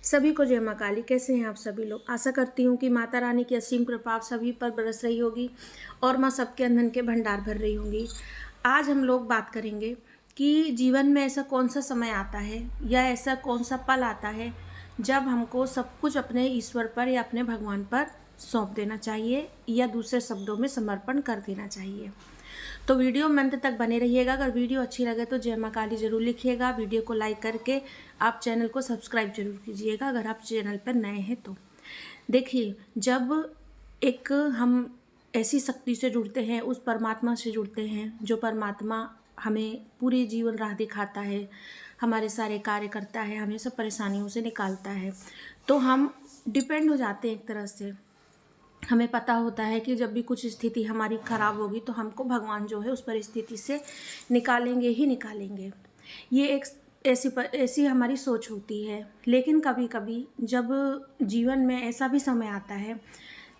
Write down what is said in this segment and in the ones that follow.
सभी को जय माँ काली। कैसे हैं आप सभी लोग? आशा करती हूँ कि माता रानी की असीम कृपा आप सभी पर बरस रही होगी और माँ सबके अंदर के भंडार भर रही होंगी। आज हम लोग बात करेंगे कि जीवन में ऐसा कौन सा समय आता है या ऐसा कौन सा पल आता है जब हमको सब कुछ अपने ईश्वर पर या अपने भगवान पर सौंप देना चाहिए या दूसरे शब्दों में समर्पण कर देना चाहिए। तो वीडियो में अंत तक बने रहिएगा। अगर वीडियो अच्छी लगे तो जय माँ काली जरूर लिखिएगा। वीडियो को लाइक करके आप चैनल को सब्सक्राइब जरूर कीजिएगा अगर आप चैनल पर नए हैं तो। देखिए, जब एक हम ऐसी शक्ति से जुड़ते हैं, उस परमात्मा से जुड़ते हैं जो परमात्मा हमें पूरे जीवन राह दिखाता है, हमारे सारे कार्य करता है, हमें सब परेशानियों से निकालता है, तो हम डिपेंड हो जाते हैं एक तरह से। हमें पता होता है कि जब भी कुछ स्थिति हमारी ख़राब होगी तो हमको भगवान जो है उस परिस्थिति से निकालेंगे ही निकालेंगे। ये एक ऐसी हमारी सोच होती है। लेकिन कभी कभी जब जीवन में ऐसा भी समय आता है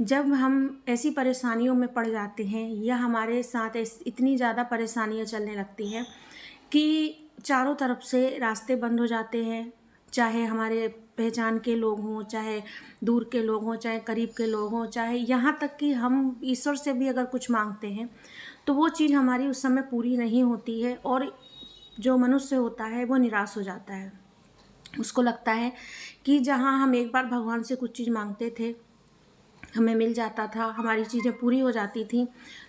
जब हम ऐसी परेशानियों में पड़ जाते हैं या हमारे साथ इतनी ज़्यादा परेशानियां चलने लगती हैं कि चारों तरफ से रास्ते बंद हो जाते हैं, चाहे हमारे पहचान के लोग हों, चाहे दूर के लोग हों, चाहे करीब के लोग हों, चाहे यहाँ तक कि हम ईश्वर से भी अगर कुछ मांगते हैं तो वो चीज़ हमारी उस समय पूरी नहीं होती है और जो मनुष्य होता है वो निराश हो जाता है। उसको लगता है कि जहाँ हम एक बार भगवान से कुछ चीज़ मांगते थे, हमें मिल जाता था, हमारी चीज़ें पूरी हो जाती थी,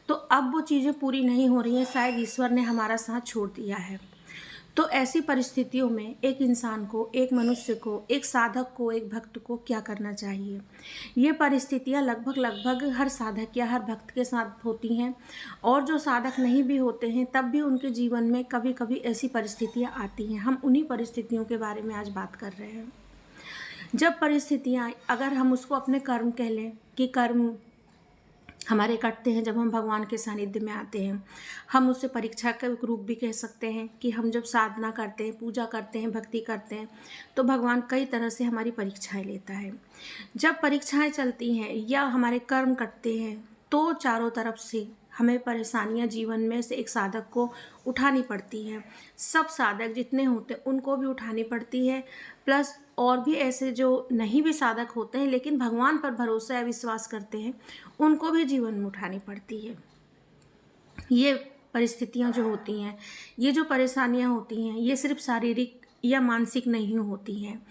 तो अब वो चीज़ें पूरी नहीं हो रही हैं, शायद ईश्वर ने हमारा साथ छोड़ दिया है। तो ऐसी परिस्थितियों में एक इंसान को, एक मनुष्य को, एक साधक को, एक भक्त को क्या करना चाहिए? ये परिस्थितियाँ लगभग हर साधक या हर भक्त के साथ होती हैं और जो साधक नहीं भी होते हैं तब भी उनके जीवन में कभी कभी ऐसी परिस्थितियाँ आती हैं। हम उन्हीं परिस्थितियों के बारे में आज बात कर रहे हैं। जब परिस्थितियाँ, अगर हम उसको अपने कर्म कह लें कि कर्म हमारे कटते हैं जब हम भगवान के सानिध्य में आते हैं, हम उससे परीक्षा का रूप भी कह सकते हैं कि हम जब साधना करते हैं, पूजा करते हैं, भक्ति करते हैं तो भगवान कई तरह से हमारी परीक्षाएं लेता है। जब परीक्षाएं चलती हैं या हमारे कर्म कटते हैं तो चारों तरफ से हमें परेशानियां जीवन में से एक साधक को उठानी पड़ती हैं। सब साधक जितने होते हैं उनको भी उठानी पड़ती है, प्लस और भी ऐसे जो नहीं भी साधक होते हैं लेकिन भगवान पर भरोसा या विश्वास करते हैं उनको भी जीवन में उठानी पड़ती है। ये परिस्थितियाँ जो होती हैं, ये जो परेशानियाँ होती हैं, ये सिर्फ शारीरिक या मानसिक नहीं होती हैं।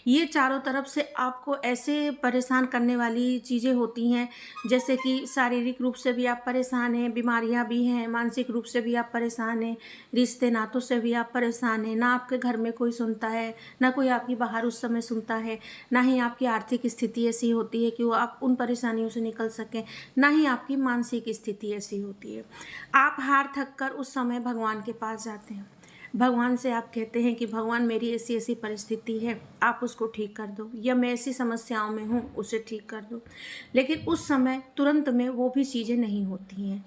ये चारों तरफ से आपको ऐसे परेशान करने वाली चीज़ें होती हैं जैसे कि शारीरिक रूप से भी आप परेशान हैं, बीमारियां भी हैं, मानसिक रूप से भी आप परेशान हैं, रिश्ते नातों से भी आप परेशान हैं, ना आपके घर में कोई सुनता है, ना कोई आपकी बाहर उस समय सुनता है, ना ही आपकी आर्थिक स्थिति ऐसी होती है कि वो आप उन परेशानियों से निकल सकें, ना ही आपकी मानसिक स्थिति ऐसी होती है। आप हार थक कर उस समय भगवान के पास जाते हैं। भगवान से आप कहते हैं कि भगवान मेरी ऐसी ऐसी परिस्थिति है, आप उसको ठीक कर दो, या मैं ऐसी समस्याओं में हूँ उसे ठीक कर दो। लेकिन उस समय तुरंत में वो भी चीज़ें नहीं होती हैं।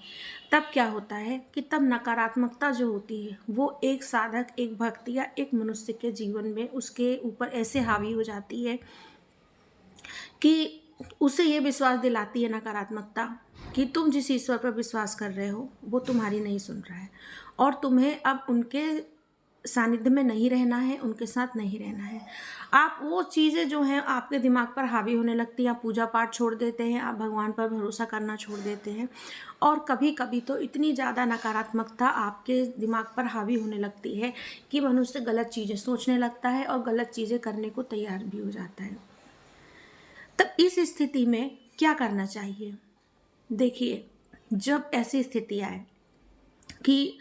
तब क्या होता है कि तब नकारात्मकता जो होती है वो एक साधक, एक भक्त या एक मनुष्य के जीवन में उसके ऊपर ऐसे हावी हो जाती है कि उसे ये विश्वास दिलाती है नकारात्मकता कि तुम जिस ईश्वर पर विश्वास कर रहे हो वो तुम्हारी नहीं सुन रहा है और तुम्हें अब उनके सानिध्य में नहीं रहना है, उनके साथ नहीं रहना है। आप वो चीज़ें जो हैं आपके दिमाग पर हावी होने लगती हैं, आप पूजा पाठ छोड़ देते हैं, आप भगवान पर भरोसा करना छोड़ देते हैं और कभी कभी तो इतनी ज़्यादा नकारात्मकता आपके दिमाग पर हावी होने लगती है कि मनुष्य गलत चीज़ें सोचने लगता है और गलत चीज़ें करने को तैयार भी हो जाता है। तब इस स्थिति में क्या करना चाहिए? देखिए, जब ऐसी स्थिति आए कि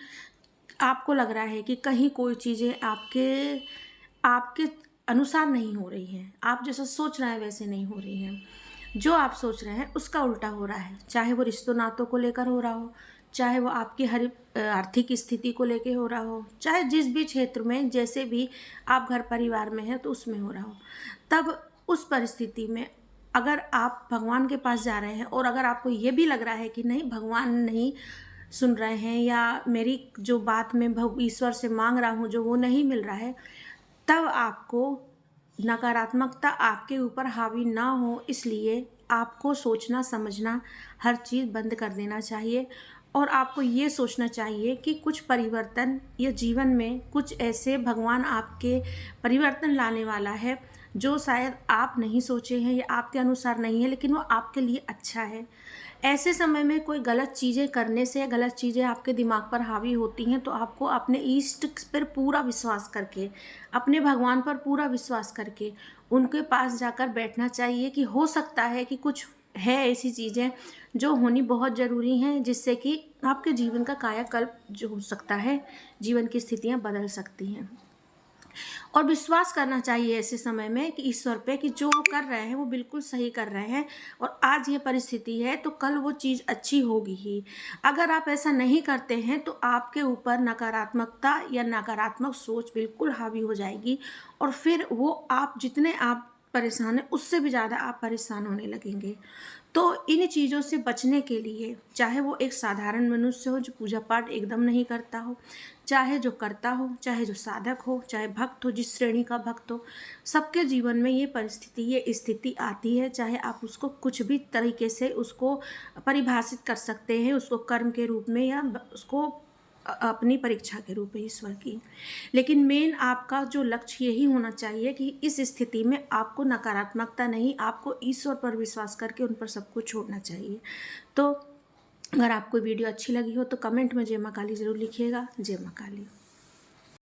आपको लग रहा है कि कहीं कोई चीज़ें आपके आपके अनुसार नहीं हो रही हैं, आप जैसा सोच रहे हैं वैसे नहीं हो रही हैं, जो आप सोच रहे हैं उसका उल्टा हो रहा है, चाहे वो रिश्तों नातों को लेकर हो रहा हो, चाहे वो आपकी हर आर्थिक स्थिति को लेकर हो रहा हो, चाहे जिस भी क्षेत्र में जैसे भी आप घर परिवार में हैं तो उसमें हो रहा हो। तब उस परिस्थिति में अगर आप भगवान के पास जा रहे हैं और अगर आपको ये भी लग रहा है कि नहीं, भगवान नहीं सुन रहे हैं या मेरी जो बात मैं ईश्वर से मांग रहा हूँ जो वो नहीं मिल रहा है, तब आपको नकारात्मकता आपके ऊपर हावी ना हो, इसलिए आपको सोचना समझना हर चीज़ बंद कर देना चाहिए और आपको ये सोचना चाहिए कि कुछ परिवर्तन या जीवन में कुछ ऐसे भगवान आपके परिवर्तन लाने वाला है जो शायद आप नहीं सोचे हैं या आपके अनुसार नहीं है, लेकिन वो आपके लिए अच्छा है। ऐसे समय में कोई गलत चीज़ें करने से, गलत चीज़ें आपके दिमाग पर हावी होती हैं, तो आपको अपने इष्ट पर पूरा विश्वास करके, अपने भगवान पर पूरा विश्वास करके उनके पास जाकर बैठना चाहिए कि हो सकता है कि कुछ है ऐसी चीज़ें जो होनी बहुत ज़रूरी हैं, जिससे कि आपके जीवन का कायाकल्प जो हो सकता है, जीवन की स्थितियाँ बदल सकती हैं। और विश्वास करना चाहिए ऐसे समय में कि ईश्वर पे कि जो वो कर रहे हैं वो बिल्कुल सही कर रहे हैं, और आज ये परिस्थिति है तो कल वो चीज़ अच्छी होगी ही। अगर आप ऐसा नहीं करते हैं तो आपके ऊपर नकारात्मकता या नकारात्मक सोच बिल्कुल हावी हो जाएगी, और फिर वो आप जितने आप परेशान हैं उससे भी ज़्यादा आप परेशान होने लगेंगे। तो इन चीज़ों से बचने के लिए, चाहे वो एक साधारण मनुष्य हो जो पूजा पाठ एकदम नहीं करता हो, चाहे जो करता हो, चाहे जो साधक हो, चाहे भक्त हो, जिस श्रेणी का भक्त हो, सबके जीवन में ये परिस्थिति, ये स्थिति आती है। चाहे आप उसको कुछ भी तरीके से उसको परिभाषित कर सकते हैं, उसको कर्म के रूप में या उसको अपनी परीक्षा के रूप में ईश्वर की। लेकिन मेन आपका जो लक्ष्य यही होना चाहिए कि इस स्थिति में आपको नकारात्मकता नहीं, आपको ईश्वर पर विश्वास करके उन पर सब कुछ छोड़ना चाहिए। तो अगर आपको वीडियो अच्छी लगी हो तो कमेंट में जय माँ काली ज़रूर लिखिएगा। जय माँ काली।